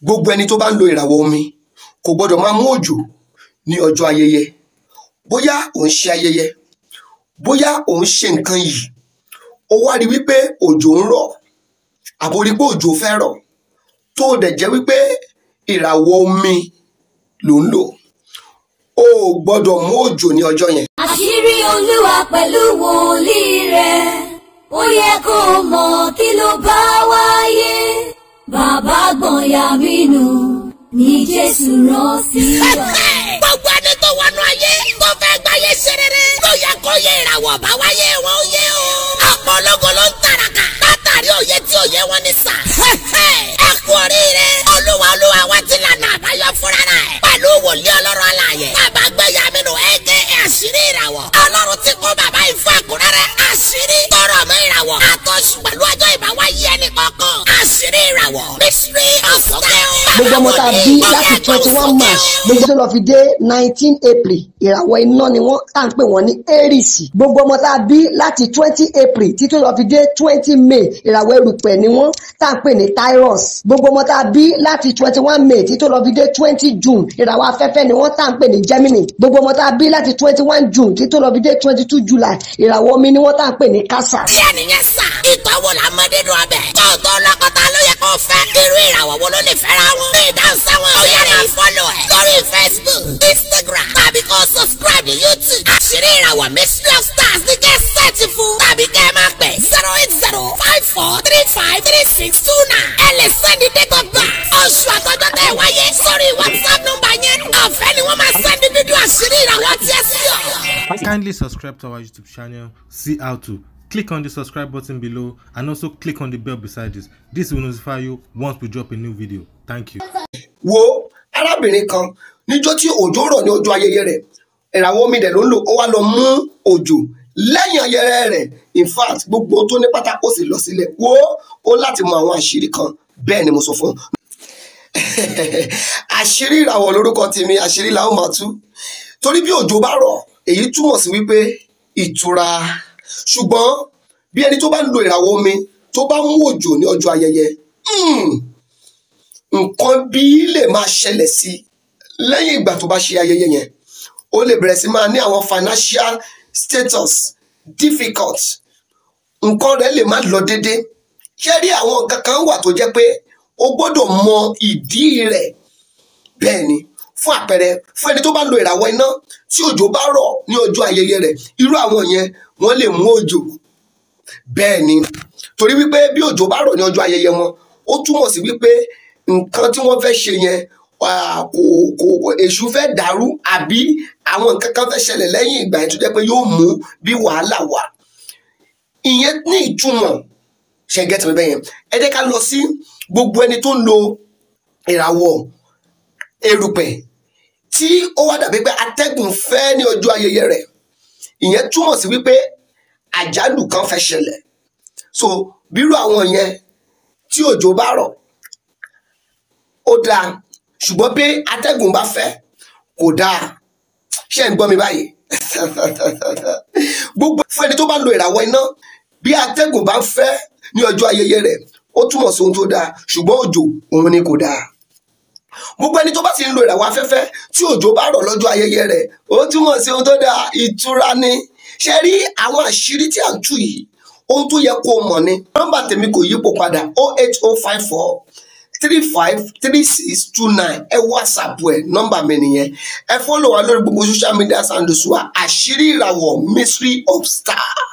gbogbo ẹni tó bá ń lo ìràwọ̀ omi kò gbọdọ̀ máa mú òjò ní ọjọ́ ayẹyẹ. Bóyá ò ń ṣe ayẹyẹ, bóyá ò ń ṣe nǹkan yìí, ó wá rí wípé òjò ń rọ̀, àbò rí pé òjò fẹ́ rọ̀, tó dẹ̀ jẹ́ wípé ìràwọ̀ omi ló ń lò, ó gbọdọ̀ mú òjò ní ọjọ́ yẹn. Àṣírí Olúwa pẹ̀lú wòlíì rẹ̀, ó yẹ kó mọ̀ kí ló bá wáyé. Bàbá gbọ̀nyà mínú ní Jésù rán sí wa. Gbogbo ẹni tó wọnú ayé tó fẹ́ gbáyé ṣe rere ló yẹ kó yẹ ìràwọ̀ bá wáyé wọn yé o. Ọ̀pọ̀ ológo ló ń tàràkà látàrí òye tí òye wọn ní sà. Ẹ kú oríire Olúwa wa ti lànà àbáyọ fúnra rẹ̀ pẹ̀lú wòlíì ọlọ́run alààyè. Bàbá gbẹ̀yà mínú ẹ̀kẹ́ àṣírí ìràwọ̀. Ọlọ́run ti kó bàbá ìfún àkúrẹ́rẹ́ àṣírí tọrọ mọ́ ìràwọ̀. Àtọ́sù pẹ̀lú ọjọ́ ìbáwáyé ẹnì kọ̀ọ̀kan. Àṣírí ìràwọ̀. Mystery of style. Gbogbo ọmọ tá a bí láti 21 March gbogbo tó lọ fi dé 19 April ìràwọ̀ iná ni wọ́n tá à ń pè wọ́n ní Aries. Gbogbo ọmọ tá a bí láti 20 April títí lọ fi dé 20 May ìràwọ̀ erùpẹ̀ ni wọ́n tá à ń pè ní Taurus. Gbogbo ọmọ tá a bí láti 21 May títí lọ fi dé 20 June ìràwọ̀ afẹ́fẹ́ ni wọ́n tá à ń pè ní Gemini. Gbogbo ọmọ tá a bí láti 21 June títí lọ fi dé 22 July ìràwọ̀ omi ni wọ́n tá à ń pè ní Cancer. Díẹ̀ nìyẹn sà, ìtọ́wò làmọ́dé dùn ọbẹ̀. Kóòtù ọlọ́kọ̀tà ló yẹ kó fẹ́. Irú ìràwọ̀ wo ló lè fẹ́ra wọn? Ní ìdáhùn sáwọn ọ̀yà náà fọ́lọ̀ ẹ̀ lórí Facebook, Instagram tàbí kó subscribe ní YouTube. Àṣírí ìràwọ̀ Mystery of Stars ní kẹ́ sẹ́ẹ̀tì fún tàbí kẹ́ máa pè 08054353629. Ẹ lè sẹ́ndí date of birth, oṣù àtọ́jọ́ tẹ̀ wáyé sórí WhatsApp nọ́mbà yẹn. Ọ̀fẹ́ ni wọ́n máa sẹ́ndí fídíò àṣírí ìràwọ̀ tiẹ̀ sí ọ. Kindly subscribe to our YouTube channel, see how to. Click on the subscribe button below and also click on the bell beside this. This will notify you once we drop a new video. Thank you. Wo arábìnrin kan níjọ́ tí òjò rọ̀ ní ọjọ́ ayẹyẹ rẹ̀, ìràwọ̀ omi dẹ̀ ló ń lò, ó wá lọ mú òjò lẹ́yìn ayẹyẹ rẹ̀. In fact gbogbo tó ní pátá ó sì lọ sílẹ̀. Wo ó láti mọ àwọn àṣírí kan, bẹ́ẹ̀ ni mo sọ fún un. Àṣírí ìràwọ̀ lórúkọ tèmi, àṣírí la ó máa tú. Torí bí òjò bá rọ̀ èyí túmọ̀ sí wípé ìtura. Ṣùgbọ́n bí ẹni tó bá ń lo ìràwọ̀ omi tó bá mú òjò ní ọjọ́ ayẹyẹ, nǹkan bí lè máa ṣẹlẹ̀ sí lẹ́yìn ìgbà tó bá ṣe ayẹyẹ yẹn. Ó lè bẹ̀rẹ̀ sí máa ní àwọn financial status difficult, nǹkan rẹ̀ lè má lọ déédéé. Ṣé rí àwọn nǹkan kan wà tó jẹ́ pé o gbọ́dọ̀ mọ ìdí rẹ̀. Bẹ́ẹ̀ ni, fún àpẹẹrẹ fún ẹni tó bá lo ìràwọ̀ iná tí òjò bá rọ̀ ní ọjọ́ ayẹyẹ rẹ̀, irú àwọn yẹn wọ́n lè mú òjò. Bẹ́ẹ̀ ni, torí wípé bí òjò bá rọ̀ ní ọjọ́ ayẹyẹ wọn, ó túmọ̀ sí wípé nǹkan tí wọ́n fẹ́ ṣe yẹn kò èṣù fẹ́ dàrú, àbí àwọn nǹkan kan fẹ́ ṣẹlẹ̀ lẹ́yìn ìgbà yẹn tó jẹ́ pé yóò mú bí wàhálà wá. Ìyẹn ní ìtumọ̀ ṣe gẹ́tì mi bẹ́ẹ̀ yẹn. Ẹ jẹ́ ká lọ sí gbogbo ẹni tó ń lo ìràwọ̀ erùpẹ̀ tí ó wá dàbí pé atẹ́gùn fẹ́ ní ọjọ́ ayẹyẹ rẹ̀. Ìyẹn túmọ̀ sí wípé àjálù kan fẹ́ ṣẹlẹ̀. So bírú àwọn yẹn tí òjò bá rọ̀ ó dáa, ṣùgbọ́n bí atẹ́gùn bá fẹ́ kò dáa. Ṣé ń gbọ́ mi báyìí? Gbogbo fún ẹni tó bá lo ìràwọ̀ iná, bí atẹ́gùn bá fẹ́ ní ọjọ́ ayẹyẹ rẹ̀ ó túmọ̀ sí ohun tó dáa, ṣùgbọ́n òjò òun ni kò dáa. Gbogbo ẹni tó bá sì ń lo ìràwọ̀ afẹ́fẹ́ tí òjò bá rọ̀ lọ́jọ́ ayẹyẹ rẹ̀ ó túmọ̀ sí ohun tó dáa, ìtura ni. Ṣé rí àwọn àṣírí tí à ń tú yìí, ohun tó yẹ kó mọ̀ ni. Nọ́mbà tèmi kò yípo padà 08054 353629. Ẹ WhatsApp ẹ, nọ́mbà mi nìyẹn. Ẹ follow wa lórí gbogbo social media handles wa, àṣírí ìràwọ̀ Mystery of Stars.